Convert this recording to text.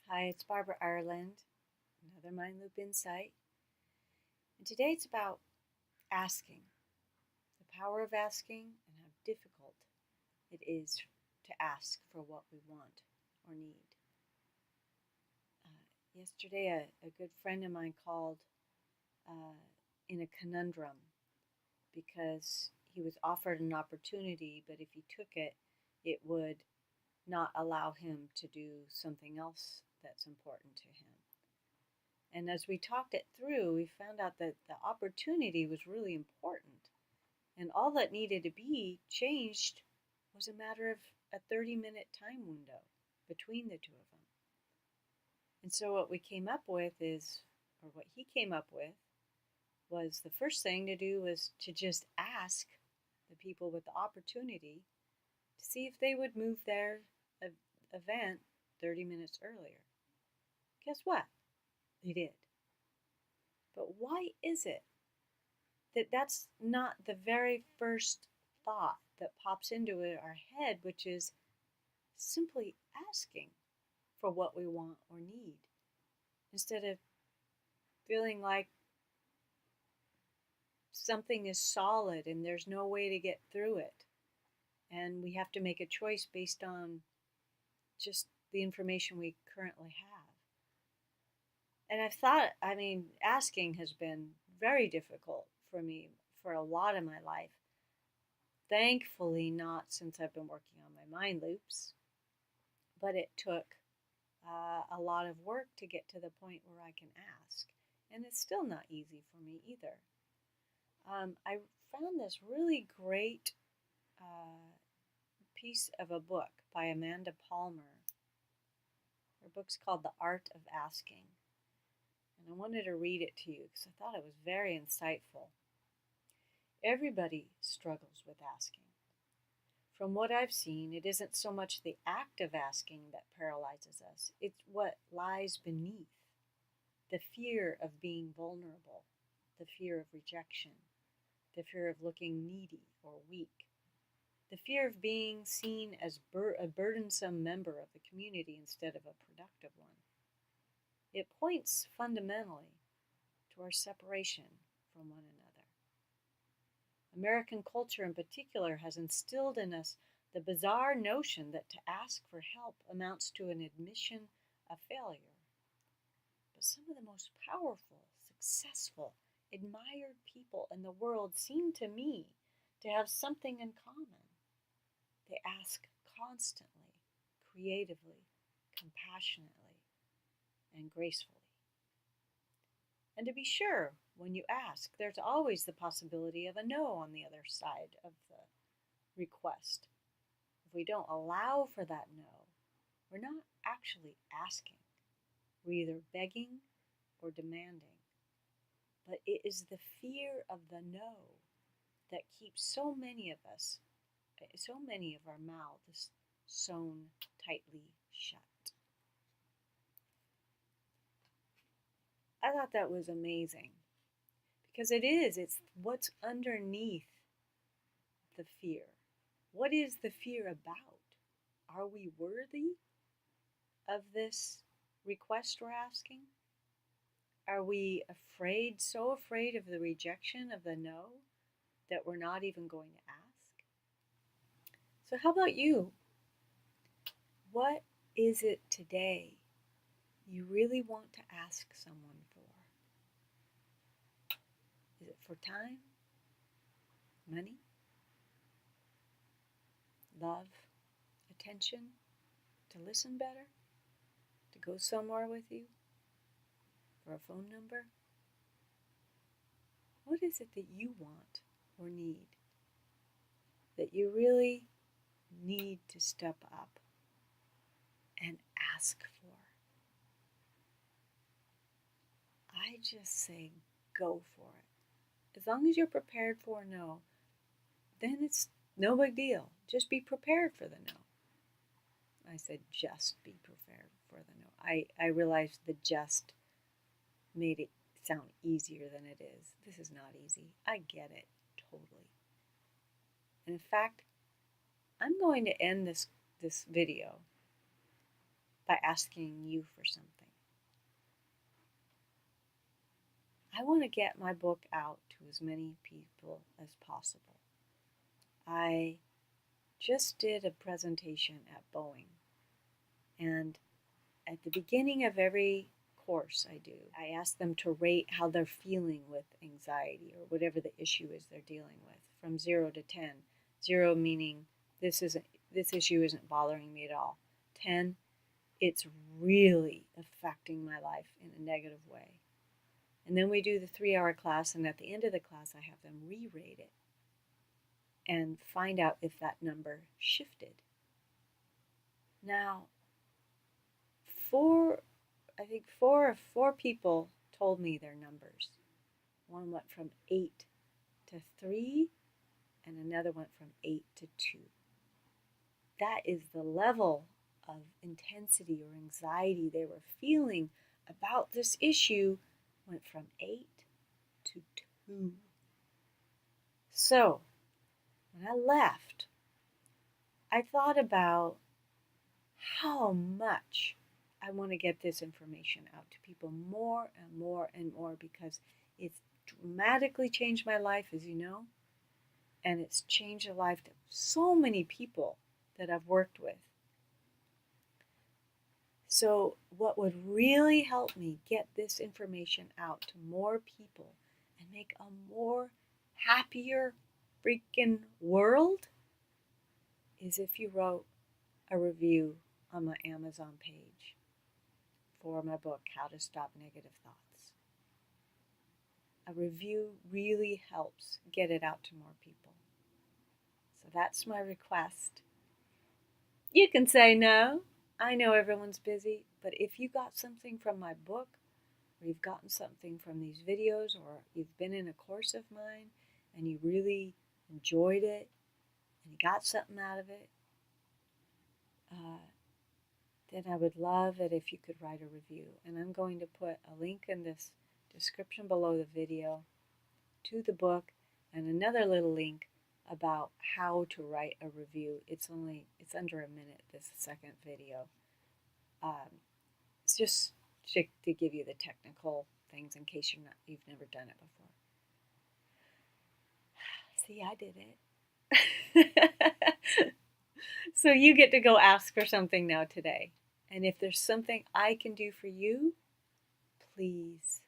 Hi, it's Barbara Ireland, another Mind Loop Insight. And today it's about asking, the power of asking, and how difficult it is to ask for what we want or need. Yesterday, a good friend of mine called uh, in a conundrum because he was offered an opportunity, but if he took it, it would not allow him to do something else that's important to him. And as we talked it through, we found out that the opportunity was really important. And all that needed to be changed was a matter of a 30-minute time window between the two of them. And so what we came up with is, or what he came up with, was the first thing to do was to just ask the people with the opportunity to see if they would move their event 30 minutes earlier. Guess what? They did. But why is it that's not the very first thought that pops into our head, which is simply asking for what we want or need instead of feeling like something is solid and there's no way to get through it. And we have to make a choice based on just the information we currently have. And I've thought, asking has been very difficult for me for a lot of my life. Thankfully, not since I've been working on my mind loops, but it took a lot of work to get to the point where I can ask. And it's still not easy for me either. I found this really great piece of a book by Amanda Palmer. Her book's called The Art of Asking. And I wanted to read it to you because I thought it was very insightful. Everybody struggles with asking. From what I've seen, it isn't so much the act of asking that paralyzes us, it's what lies beneath. The fear of being vulnerable, the fear of rejection, the fear of looking needy or weak, the fear of being seen as a burdensome member of the community instead of a productive one. It points fundamentally to our separation from one another. American culture in particular has instilled in us the bizarre notion that to ask for help amounts to an admission of failure. But some of the most powerful, successful, admired people in the world seem to me to have something in common. They ask constantly, creatively, compassionately, and gracefully. And to be sure, when you ask, there's always the possibility of a no on the other side of the request. If we don't allow for that no, we're not actually asking. We're either begging or demanding. But it is the fear of the no that keeps so many of us, so many of our mouths sewn tightly shut. I thought that was amazing because it's what's underneath the fear. What is the fear about? Are we worthy of this request we're asking? Are we afraid, so afraid of the rejection of the no, that we're not even going to ask? So, how about you? What is it today you really want to ask someone for? Is it for time, money, love, attention, to listen better, to go somewhere with you, for a phone number? What is it that you want or need, that you really need to step up and ask for? I just say go for it. As long as you're prepared for a no, then it's no big deal. Just be prepared for the no. I said just be prepared for the no. I realized the just made it sound easier than it is. This is not easy. I get it totally. And in fact, I'm going to end this video by asking you for something. I want to get my book out to as many people as possible. I just did a presentation at Boeing, and at the beginning of every course I do, I ask them to rate how they're feeling with anxiety or whatever the issue is they're dealing with, from 0 to 10. 0 meaning this issue isn't bothering me at all. 10, it's really affecting my life in a negative way. And then we do the 3-hour class, and at the end of the class I have them re-rate it and find out if that number shifted. Now, four people told me their numbers. One went from 8 to 3, and another went from 8 to 2. That is the level of intensity or anxiety they were feeling about this issue, went from 8 to 2. So, when I left, I thought about how much I want to get this information out to people more and more and more, because it's dramatically changed my life, as you know, and it's changed the life of so many people that I've worked with. So what would really help me get this information out to more people and make a more happier freaking world is if you wrote a review on my Amazon page for my book, How to Stop Negative Thoughts. A review really helps get it out to more people. So that's my request. You can say no. I know everyone's busy, but if you got something from my book, or you've gotten something from these videos, or you've been in a course of mine and you really enjoyed it and you got something out of it, then I would love it if you could write a review. And I'm going to put a link in this description below the video to the book, and another little link about how to write a review. It's under a minute, this second video. It's just to give you the technical things in case you've never done it before. See, I did it. So you get to go ask for something now today. And if there's something I can do for you, please